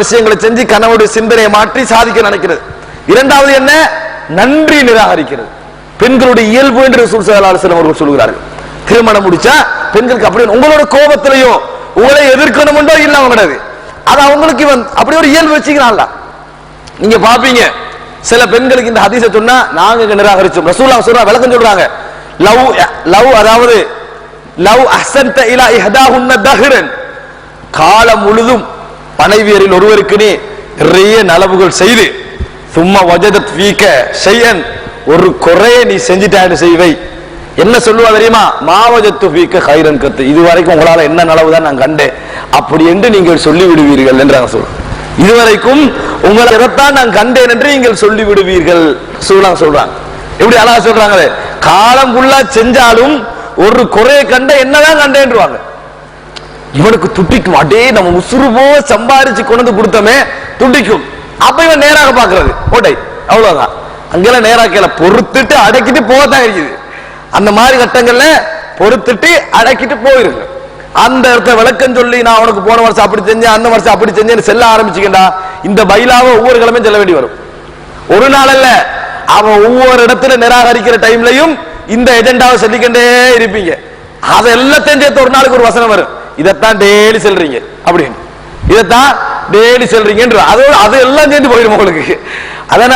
விஷயங்களை செஞ்சு கணவனுடைய சிந்தனையை மாற்றி சாதிக்க நினைக்கிறது. இரண்டாவது என்ன? நன்றி நிராகரிக்கிறது. பெண்களுடைய இயல்பு என்று ரசூல் ஸல்லல்லாஹு அலைஹி வஸல்லம் அவர்கள் சொல்கிறார்கள். திருமணம் முடிச்சா பெண்களுக்கு அப்படி உங்களோட கோபத்திலையோ உங்களை எதிர்க்கணும்ன்றோ இல்லாம கிடையாது. அது அவங்களுக்கு அப்படி ஒரு இயல்பு வச்சுக்கிறான்ல. நீங்க பாப்பீங்க சில பெண்களுக்கு இந்த ஹதீஸை சொன்னா நாங்க நிராகரிச்சோம். ரசூலுல்லாஹ் சொல்றாங்க, விளக்கம் சொல்றாங்க. அதாவது லவ் அஹ்சன்த இலா இஹ்தாஹுன்ன தஹ்ரன், காலம் முழுதும் மனைவியரில் ஒருவருக்கு நீ நிறைய நலவுகள் செய்து சும்மா வஜதத் ஃபீக ஷைஅன், ஒரு குறையை நீ செஞ்சிட்டான்னு செய்வை, என்ன சொல்லுவா தெரியுமா? மாவஜத்து ஃபீக கைரன் கத்து, இதுவரைக்கும் உங்களால என்ன நலவு தான் நான் கண்டேன் அப்படி என்று நீங்கள் சொல்லி விடுவீர்கள் என்றாங்க. இதுவரைக்கும் உங்களை எதைத்தான் நான் கண்டேன் என்று நீங்கள் சொல்லி விடுவீர்கள் சொல்றாங்க. எப்படி அழகா சொல்றாங்களே, காலம் ஃபுல்லா செஞ்சாலும் ஒரு குறையை கண்ட என்னதான் கண்டேன்றுவாங்க. இவனுக்கு துட்டிக்கும், அடே நம்ம உசுறுபோ சம்பாரிச்சு கொண்டு கொடுத்தமே துண்டிக்கும். அப்ப இவன் நேராக பாக்குறது ஓட்டை, அவ்வளவுதான். அங்கெல்லாம் நேராக்கல, பொறுத்துட்டு அடக்கிட்டு போகத்தான் இருக்குது. அந்த மாதிரி கட்டங்கள்ல பொறுத்துட்டு அடக்கிட்டு போயிருங்க. அந்த இடத்த விளக்கம் சொல்லி நான் உனக்கு போன வருஷம் அப்படி செஞ்சேன் அந்த வருஷம் அப்படி செஞ்சேன்னு செல்ல ஆரம்பிச்சுக்கண்டா இந்த பைலாவை ஒவ்வொரு கிழமையும் செல்ல வேண்டி வரும். ஒரு நாள் அல்ல, அவன் ஒவ்வொரு இடத்துல நிராகரிக்கிற டைம்லையும் இந்த எஜெண்டாவை சொல்லிக்கிட்டே இருப்பீங்க. அதை எல்லாத்தையும் சேர்த்து ஒரு நாளுக்கு ஒரு வசனம் வரும், இதைத்தான் டெய்லி செல்றீங்க அப்படின்னு, இதைத்தான் டெய்லி செல்றீங்க, அது எல்லாம் சேர்ந்து போயிடும் உங்களுக்கு. அதனால